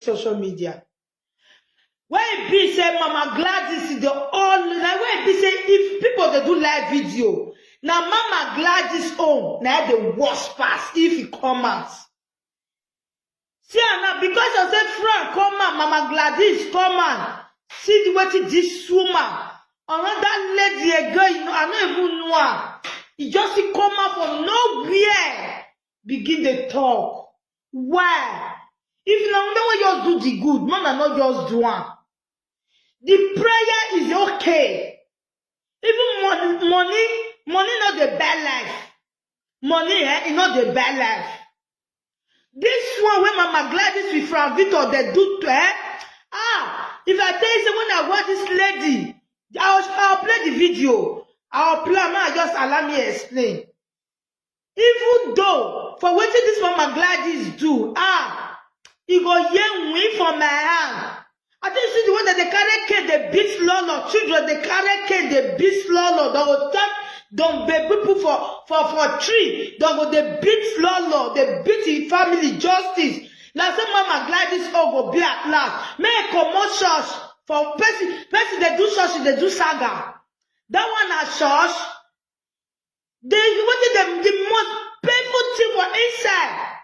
social media. When it be say Mama Gladys is the all, like when it be say if people they do live video, now Mama Gladys own now the worst pass if it come out. See now because I said Frank come out, Mama Gladys come out. See the way this woman, another lady again, you know, I don't even know her. It just come out from nowhere, begin the talk. Why? If now no one just do the good, man, I not just do one. The prayer is okay. Even money not the bad life. Money is not the bad life. This one when Mama Gladys with Frank Victor they do to her. If I tell you when I watch this lady, I'll play the video. I'll play, man, just allow me explain. Even though for what this Mama Gladys do, he go young me from my hand. I think see the one that they carry cane, they beat Lolo. Children, they carry cane, they beat Lolo. They will take, don't be people for tree. They go, they beat Lolo. They beat the family justice. Now, some Mama Gladys all go be at last. Make a more church for person they do church, they do Saga. That one at church. They wanted the most painful thing for inside.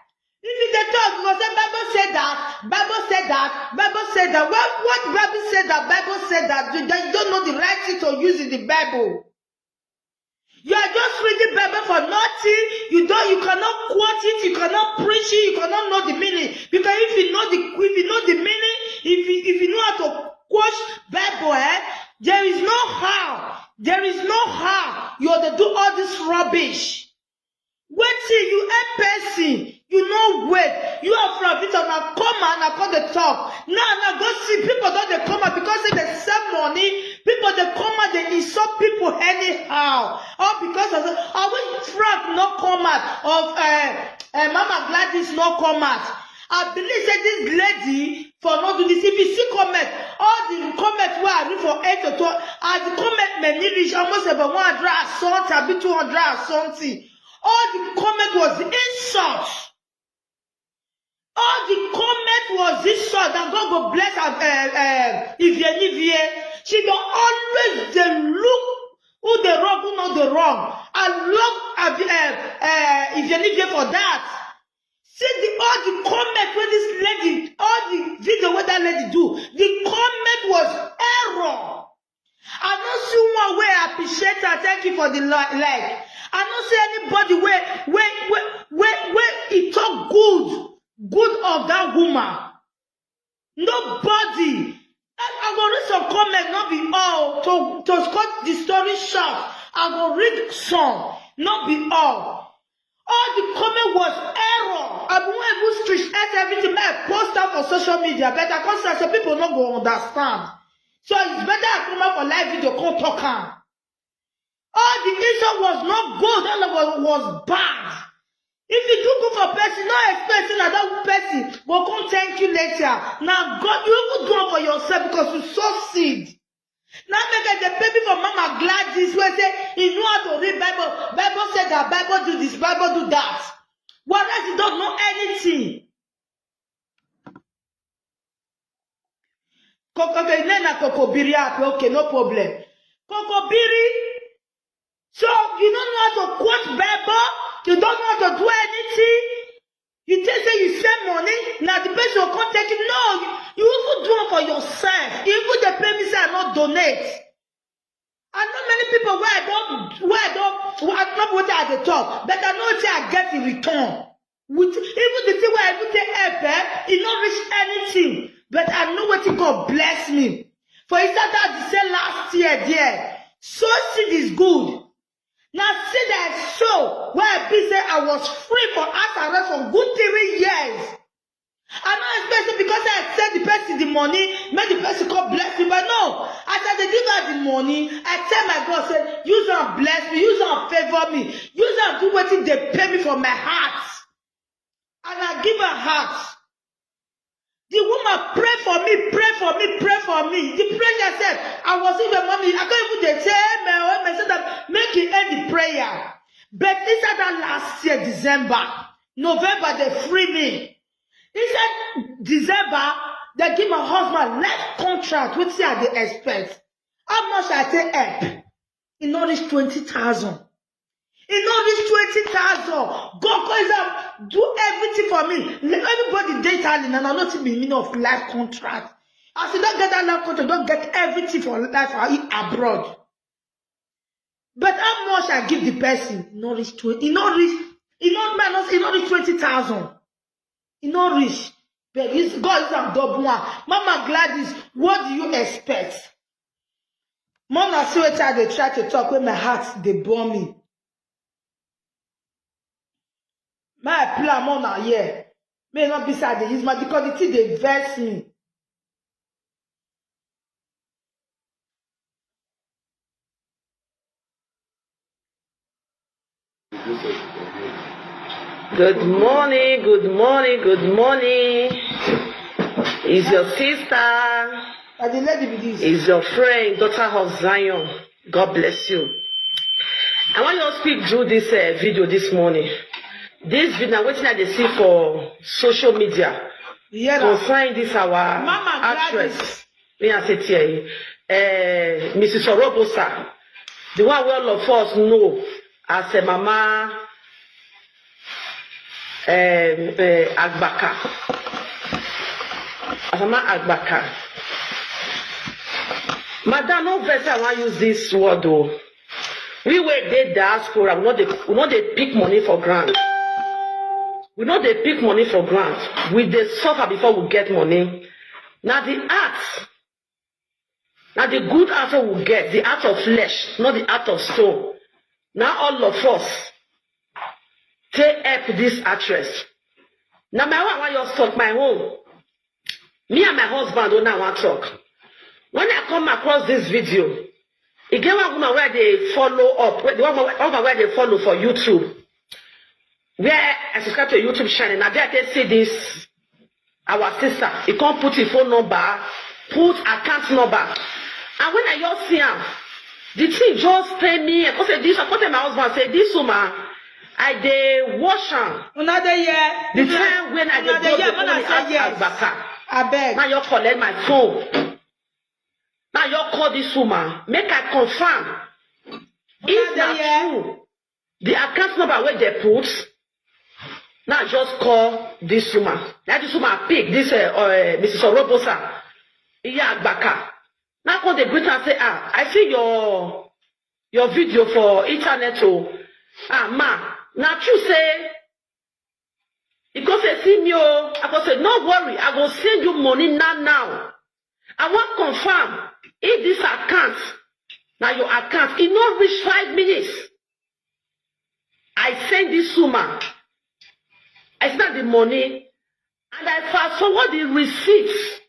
If they talk, because the Bible said that, Bible said that. What Bible said that, Bible said that, you don't know the right thing to use in the Bible. You are just reading Bible for nothing. You cannot quote it, you cannot preach it, you cannot know the meaning. Because if you know the meaning, if you know how to quote Bible, there is no how you ought to do all this rubbish. Wait till you a person, you know wait. You are from it and I come and I call the talk. Now go see people don't they come out because if they sell money, people they come out, they insult people anyhow. Or because of I wish Frank not come out of Mama Gladys not come out. I believe that this lady for not do this. If you see comment, all the comments where I read for 8 or 12, as the comment may reach almost about 100 something, a bit 200 something. All the comment was insult. All the comment was insult. And God go bless Ivie. She don't always they look who the wrong, who not the wrong. I love Ivie for that. See all the comment with this lady, all the video what that lady do, the comment was error. I don't see one way I appreciate her. Thank you for the like. I don't see anybody where it talk good of that woman. Nobody. I go read some comment, not be all to cut the story short. I go read some, not be all. All the comment was error. I won't street everything. I post out on social media, but I can't say so people not go understand. So it's better I come out for live video, come talk on. All the issue was not good, that was bad. If you do good for person, not expecting that person will come thank you later. Now God, you even do it for yourself because you sow seed. Now make the baby for Mama Gladys where say he know how to read Bible. Bible said that Bible do this, Bible do that. Whereas you don't know anything. Okay, no problem. Kokobiri. So you don't know how to quote Bible, you don't know how to do anything. You just say you send money, now the person will come take it. No, you even do it for yourself. Even the parents are not donate. I know many people where I don't what at the top, but I know what I get in return. With even the thing where I put the help, it not reach anything. But I know what God bless me. For instance, that the same last year there. So seed is good. Now see that show where I be say I was free for house arrest for good 3 years. I'm not expecting because I sent the person the money, make the person come bless me. But no, as I give her the money, I tell my God, say, use her bless me, use her favor me, use her do what they pay me for my heart. And I give her heart. The woman pray for me, pray for me, pray for me. The prayer said, I was in the mommy, I can't even tell me, I said that make it end the prayer. But inside that last year, November, they free me. He said, December, They give my husband life contract. What see I they expect? How much I take help? It not reach 20,000. It not reach 20,000. God calls them, do everything for me. Let everybody date Italian and I'm not the meaning of life contract. I said, don't get that life contract, don't get everything for life abroad. But how much I give the person? It not reach 20. It not reach 20,000. It not reach. But God is a double one. Mama Gladys, what do you expect? Mama see what they try to talk when my heart they burn me. My plan Mama here may not be sad they use my because the thing they vex me. Good morning, good morning, good morning. Is your sister? The lady be this. Is your friend, daughter of Zion? God bless you. I want you to speak through this video this morning. This video, waiting that they see for social media. Yeah. Concerning this our Mama actress. Me I say here, Mrs. Orobosa, the one we all of us know as a mama. Agbaka. Asama Agbaka. Madam, no verse I want to use this word though. We were the diaspora, we know they pick money for grant. We know they pick money for grant. We they suffer before we get money. Now the art, now the good art we get, the art of flesh, not the art of stone. Now all of us take help this actress. Now my wife want you talk my home. Me and my husband don't now want talk. When I come across this video, again one woman where they follow up, the one where they follow for YouTube. Where I subscribe to a YouTube channel, now there they say this our sister, he can't put his phone number, put account number. And when I just see him, the thing just pay me. I say this, I tell my husband, say this woman. I dey wash am. Another year. The time when I dey go the money ask Agbaka. I beg. Now you collect my phone. Now you call this woman. Make I confirm. If na true, the account number where they put. Now just call this woman. Now this woman pick this Mrs. Orobosa. Iya Agbaka. Now call the greet and say, I see your video for internet. Ma. Now you say, you go say, see me, I go say, no worry, I go send you money now. I want confirm if this account, now your account, it not reach 5 minutes. I send this woman, I send the money, and I fast forward the receipts.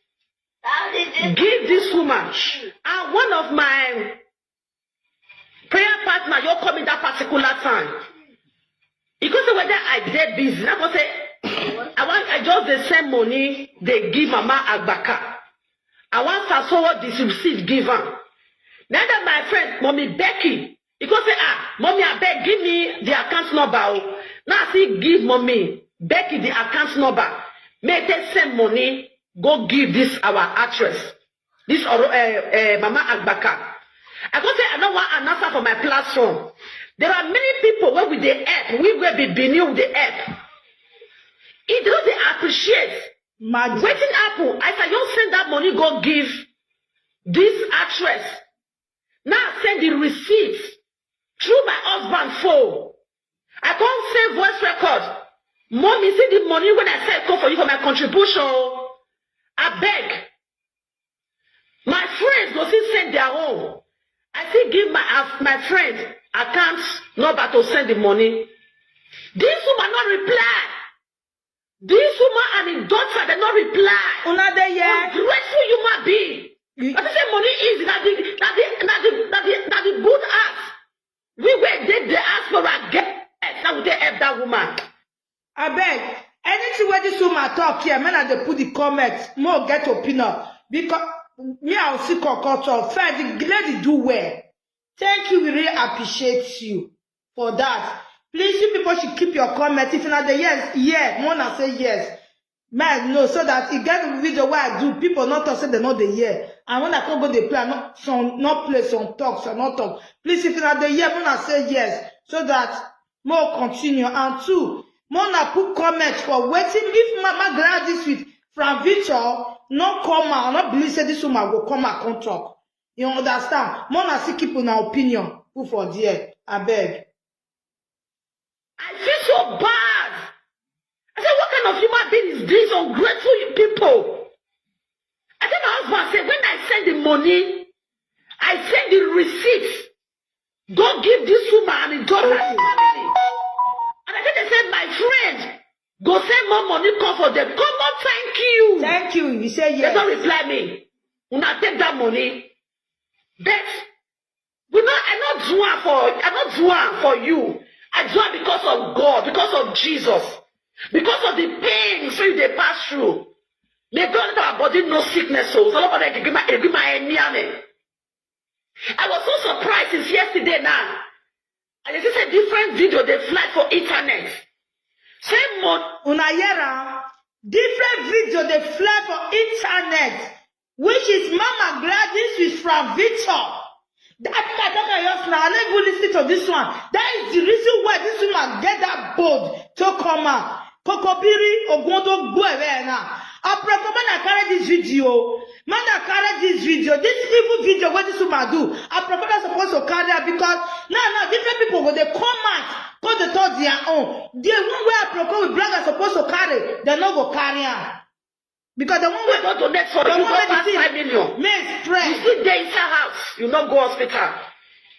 Give this woman, and one of my prayer partner, you come in that particular time. Because whether I get busy, I go say, I just the same money they give Mama Agbaka. I want fast forward this receipt given. Now that my friend, Mommy Becky, he go say, Mommy, I beg, give me the account number. Now see, give Mommy Becky the account number. Make that same money go give this our actress, this Mama Agbaka. I go say, I don't want an answer for my platform. There are many people where with the help, we will be beneath the help. It doesn't appreciate. Waiting Apple, I said, you send that money, go give this actress. Now send the receipts through my husband's phone. I can't send voice record. Mommy, see the money when I said go for you for my contribution. I beg. My friends go see send their own. I still give my friend account number to send the money. This woman not reply. This woman and his daughter they not reply. Another year. Ungrateful human being. But they say money is that the good act. We were dead the ask for a get. Now would they help that woman? I beg. Anything where this woman talk here, man, they put the comments. More get opinion because. Me, I'll see Kokoto. First, the lady do well. Thank you. We really appreciate you for that. Please, you people should keep your comments. If not the yes, yeah, Mona say yes. Man, no, so that it get the video where I do, people not talk, say they know the year. And when I come go they play, not play some talk, so not talk. Please, if you not the year, when I say yes, so that more continue. And two, more na put comments for waiting. If Mama glad this week from Victor, not come out, not believe say this woman will come out come talk. You understand? More na see keep on our opinion. Who for there? I beg. I feel so bad. I said, what kind of human being is this? Ungrateful people. I said, my husband said, when I send the money, I send the receipts. Go give this woman and the daughter's family. And I said, they said, my friend, go send more money, come for them. Come on, thank you. Thank you. You say yes. They don't reply me. When I take that money, but I'm not doing for you. I do it because of God, because of Jesus, because of the pain so they pass through. They don't let our body no sickness. So I was so surprised since yesterday now. And this is a different video they fly for internet. Same month. Unayera, different video they fly for internet, which is Mama Gladys is from Victor. That I don't know, I never listen to this one. That is the reason why this woman get that bold to come out. Kokobiri Ogondo Buena. I prefer carry this video. Man, I carry this video. This evil video, what this woman do? I prefer not supposed to carry it because now different people when they come out, because they thought their own. The one way I prefer with black are supposed to carry, they're not go carry it. Because the one way go to next for you go pass 5 million. Make stress. You sit there inside house, you not go hospital.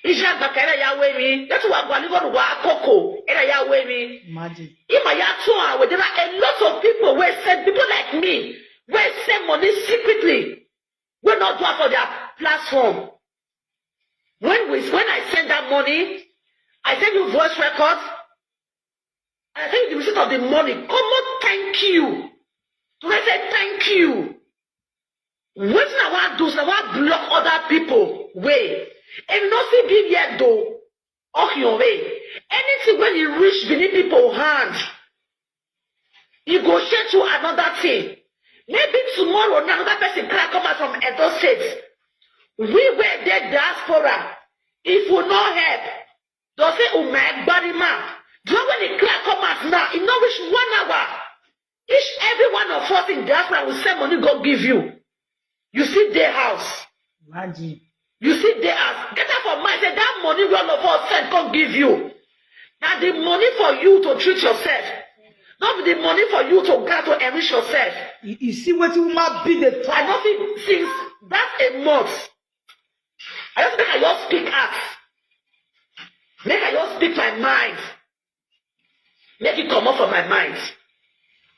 Isha bakara ya we that's why I live on wa koko. Era ya we Imagine. Ima ya too, there are a lot of people who send people like me, who send money secretly. We not do it for their platform. When I send that money, I send you voice records, and I send you the receipt of the money. Come on, thank you. So I said thank you. What I want to do is I want to block other people way. And nothing be yet though. Off your way. Anything when you reach beneath people's hands, you go share to another thing. Maybe tomorrow another person can come out from Edo State. We were there diaspora. If we not help, they'll say, oh my body man. Do you know when the crack come out now? It not reach 1 hour. Every one of us in diaspora will send money go give you. You see their house. Imagine. You see their house. Get out of mind. Say that money one of us send go give you. Now the money for you to treat yourself. Not the money for you to get to enrich yourself. You see what you might be the time. I don't think since that's a month. I just make I just speak out. Make I just speak my mind. Make it come up from my mind.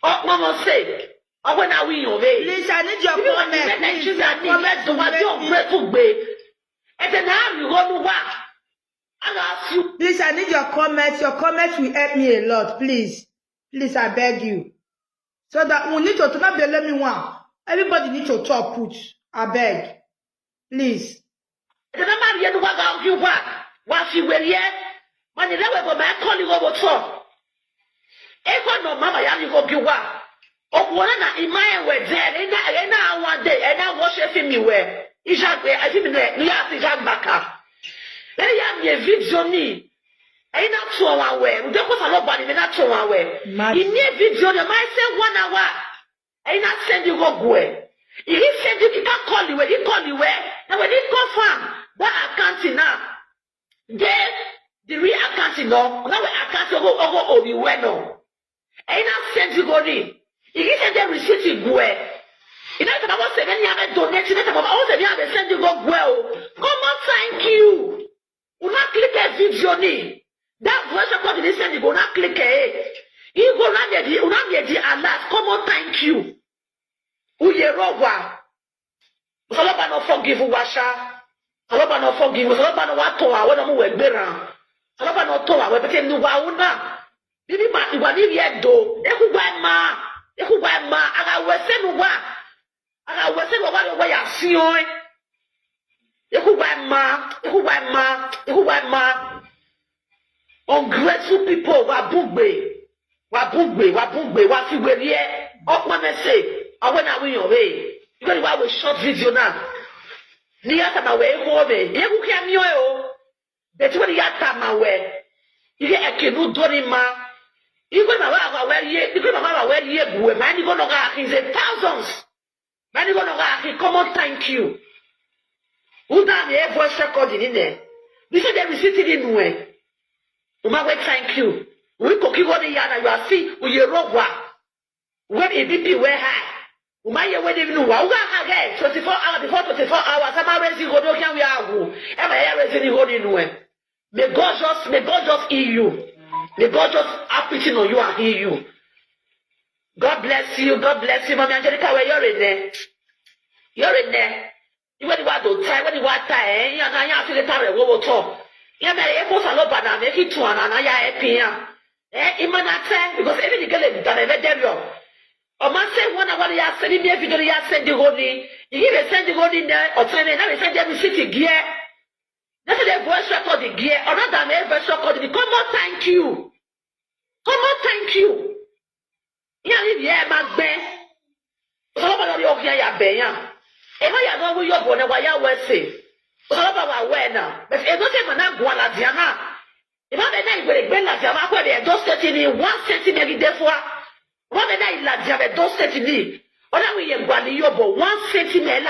Oh, Mama say, oh, when are we in your way? Please, I need your comment. Please, I need your comments. Your comments will help me a lot. Please. Please, I beg you. So that we need to not be let me one. Everybody need to talk, put. I beg. Please. Eko no mama ya go biwa. Okwana na imaya we there na one day na worship me we. Isha we I think me ya ti ja baka. Ya me video ni. Na to one we. We go follow body me na to one we. In the video the man say 1 hour. Na send you go go. He send you can call you he call you where. Now when he confirm that account now. Then the real account no. Now we account go obi we no. And I send you go in. If you send the receipt you go. If I was saying you have donated, I was saying send you go well. Come on, thank you. You not click a video ni. That voice record you send you go not click it. You go not get you not get the alert. Come on, thank you. Uye rowa. Saloba no forgive washa. Saloba no forgive. Saloba no watoa. Wena mu wegbera. Saloba no toa. Webete ni wauna. Bibi ma iwani yedo ekugwa ma aga wese no wa ya sion ekugwa ma ungrateful people wa bugbe wa fiwerie Up my say, I went away your way. You got to have a short video now. The other my way home. You can't know. That's what the other my way. You get a canoe doing ma. You got my way, you got my way, you man, you gonna go in the thousands. Man, you gonna go, come on, thank you. Who done the voice recording in there? This is the sitting in way. My way, thank you. We could keep on the yard, you are see, with your rope. When it be where high. My way, even know, again, 24 hours before 24 hours, I'm raising what can we are. Am I raising holding way? May God just heal you. May God just have pity on you and heal you. God bless you, Mommy Angelica, where you're in there. You're in there. You want to try, when you want to try, you're not to get tired, we will talk. Yeah, my echoes are not bad, make it to an and I happy. Because everything get done, I tell you. Or man say one hour, you are sending me a video, you send the holy. You even send the holy there, or send it, now we send them city gear. That's the voice record the gear, or not than voice record the come on, thank you. Come on, thank you. Yeah, yeah, my best. So, I'm going to get bear. If I know who you're born, why you were saying. So, I'm aware now. But if not, I'm going to Diana. If I'm going to bring a Java, where they are just getting 1 centimeter, therefore, what the night la Java don't set in me. Or now we are going to yobo 1 centimeter,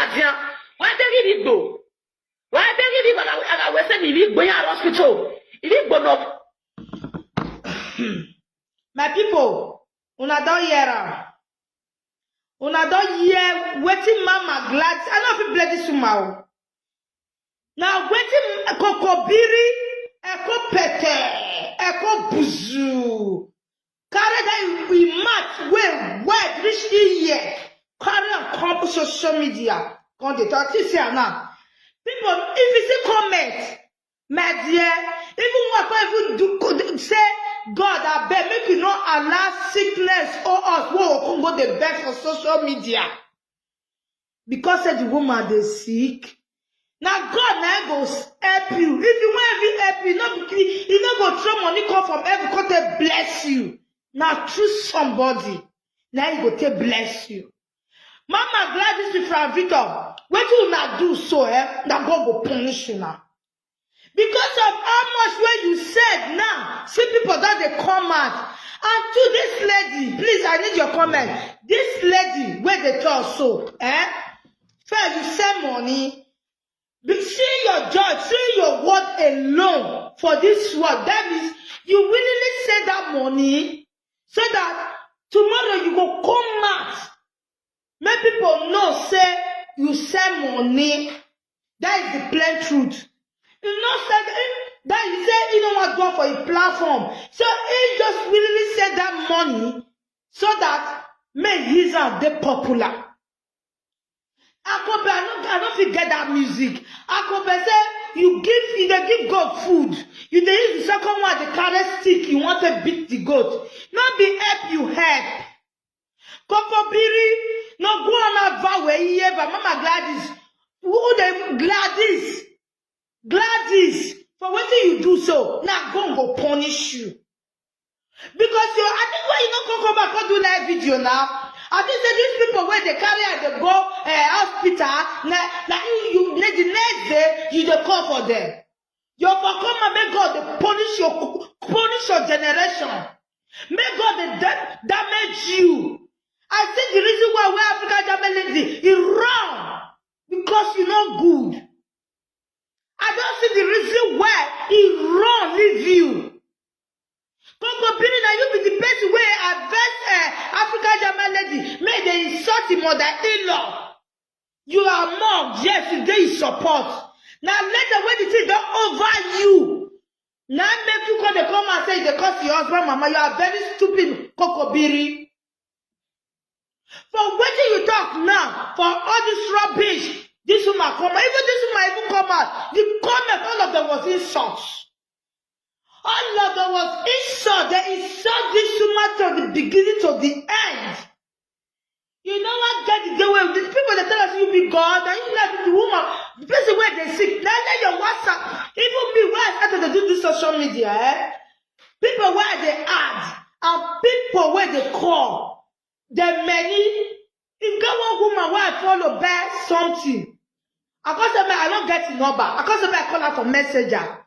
why they really go? Why they really go? I was sending you to hospital. If you go up. My people, una don hear am. Una don hear wetin Mama Glad. I know if bless this woman. Now wetin kokobiri, eko pete, eko buzu. Carry that we match where reach here. Carry and come social media. Come dey talk this here now. People, if you see comment, my dear, even what even do say. God, I beg, make you not allow sickness or us who go the best for social media. Because the woman they sick. Now God now go help you. If you want to help you, not go throw money come from every country bless you. Now choose somebody. Now you go take bless you. Mama Gladys from Victor. What you not do so now God go punish you now. Because of how much when you said now, see people that they come out. And to this lady, please, I need your comment. This lady, where they talk so, Fair, you send money. See your joy, see your word alone for this word. That means you willingly send that money so that tomorrow you go come out. Make people know, say, you send money. That is the plain truth. You know, that you say you don't want to go for a platform. So he just willingly said that money so that may his and they popular. I don't forget that music. Say you give God food. You they use the second one, the carrot stick, you want to beat the goat. Not the help you help. Kokobiri, no go on a vow where he ever Mama Gladys. Who they Gladys, for what you do so, now go punish you. Because I think why you not come back and do live video now. I think that these people where they carry and they go hospital, now you the next day you dey call for them. You for come and make God they punish your generation. Make God they damage you. I think the reason why we African damage is wrong because you're not good. I don't see the reason why he wrong leave you. Congo Bini, now you be the best way advance African German lady. May they insult him mother-in-law. You are mom, yes, today is support. Now later when the thing don't over you. Now make you come and say they cost your husband, mama, you are very stupid, Kokobiri. For what do you talk now? For all this rubbish. This woman come out. Even this woman even come out. The comment, all of them was insults. All of them was insult. They insult this woman from the beginning to the end. You know what? Get the way. These people that tell us you be God, and you like the woman, the person where they sick. Now your WhatsApp. Even me, where I started to do this social media, people where they add, and people where they call. the many. If get one woman where I follow bear something, I can't say I don't get the number. I can't say I call her for messenger.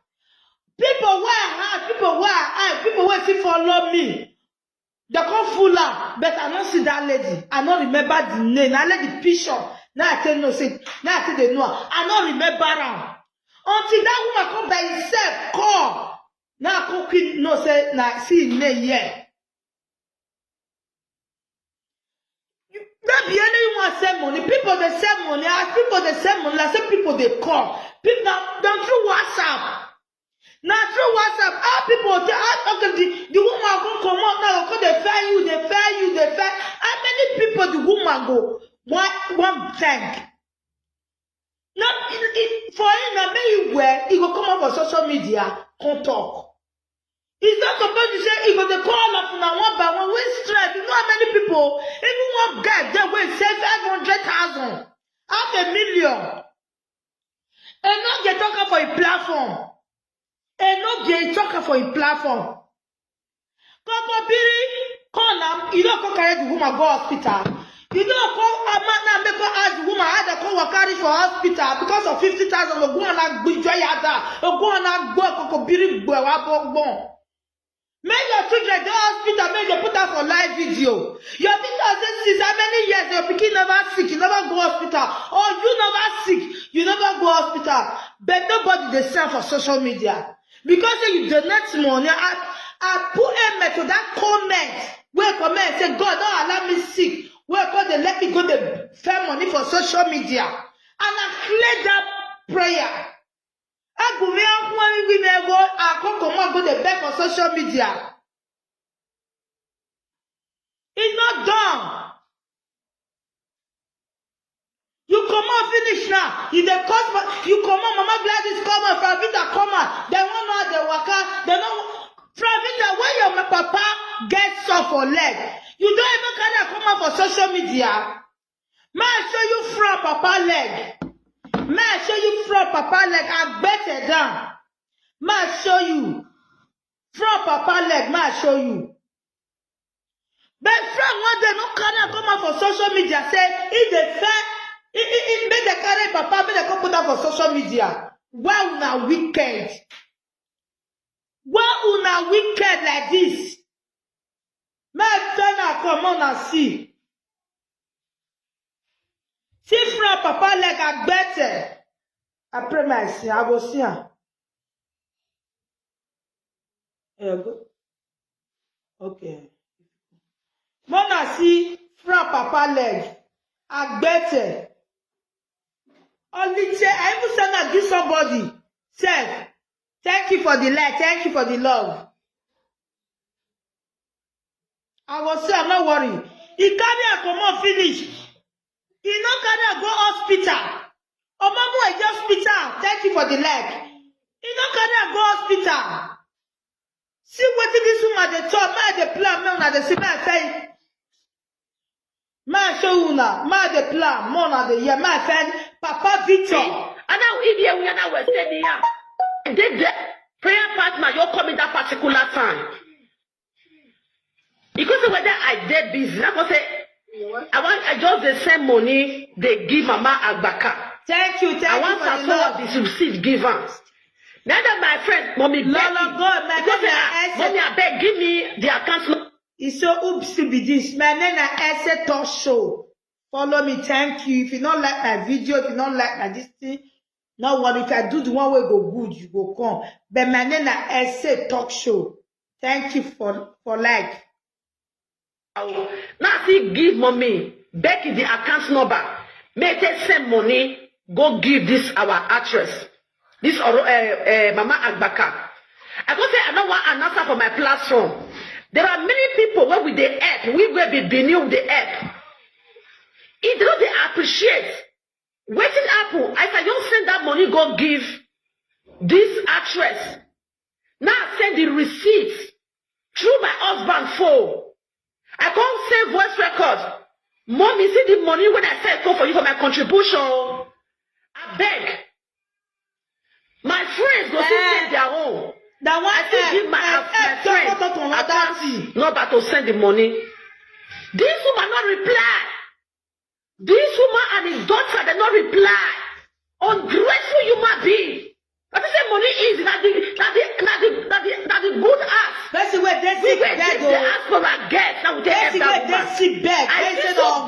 People where I have, people where I people where still follow me. They come full up, but I don't see that lady. I don't remember the name. I let the picture. Now I tell no say. Now I tell they know. I don't remember her. Until that woman come by himself, call. Now I Ckin no say. Now see his name here. Not be anyone send money. People they send money. As people they send money. I say people they call. People now through WhatsApp. Now through WhatsApp, how people the woman go come out now, because they fair you. How many people the woman go one thank? Not for him, I mean where he go come out for social media, come talk. He's not supposed to say he go the call up now one by one. We stress. You know how many people? Even one guy they will say 500,000, $500,000, and not get talking for a platform. And no get talking for a platform. Papa Biri, call them. You don't go carry the woman go hospital. You don't call a man and make her ask the woman how they call carry for hospital because of 50,000. Go on and go yada. Go on and go Papa Biri go. Make your children go hospital. Make you put that for live video. Your picture says how many years your pikin never sick. You never go hospital. Or you never sick. You never go hospital. But nobody they sell for social media. Because you donate money, I put a to that comment. Where comment say, God, don't allow me sick. Where God they let me go the fair money for social media. And I clear that prayer. I go when we never go, I come go the back for social media. It's not done. You come on, finish now. You the cost, you come on, Mama Gladys come on, Pravita come on. They won't know the waka. They don't. Pravita, when your papa gets off for leg, you don't even kind of come on for social media. May I show you from papa leg? May I show you from papa leg? I better down. May I show you from papa leg? May I show you? But from one day, no kind of come on for social media. Say if they fair. It made the carry papa, made the come put that for social media. Why una wicked? Why una wicked like this? My friend, come on and see. See from papa like a better. I pray my see. I go see her. Here go. Okay. Mona see from papa leg. I better. Only say, I even send and give somebody. Say, thank you for the light, thank you for the love. I was say, I'm not worried. He carry a come on finish. He not carry a go hospital. Oh, mama, I just hospital. Thank you for the leg. He not carry a go hospital. See what this woman they talk, man the plan, man the see man say. Man show una, man the plan, man the year, man friend, Papa Victor. And now if you we are now saying here, did the prayer partner you coming that particular time? Because whether I did business, I go say I just the same money they give Mama Agbaka. Thank you, I want you for the love. this receipt given. Now that my friend, mommy, Lord God, my mommy, I beg, give me the account. It's so oops to be this. My name is Eseyi Talk Show. Follow me, thank you. If you don't like my video, if you don't like my this thing, no worry. If I do the one way go good, you go come. But my name is Eseyi Talk Show. Thank you for like. Now see, give mommy, Becky the account number. May take send money, go give this our actress. This Mama Agbaka. I go say I don't want an answer for my platform. There are many people where with the app, we will be beneath the app. It does they appreciate. Waiting Apple, I can just send that money, go give this actress. Now send the receipts through my husband phone. I can't save voice records. Mom, you see the money when I said go for you for my contribution. I beg. My friends go send their own. That one I still give my friend account number to send the money. This woman not reply. This woman and his daughter, they not reply. Ungrateful human being. But I say money is that the good ass. Person where they sick beg. They ask for a guest. Now they have that woman. They sick beg. I They feel say so no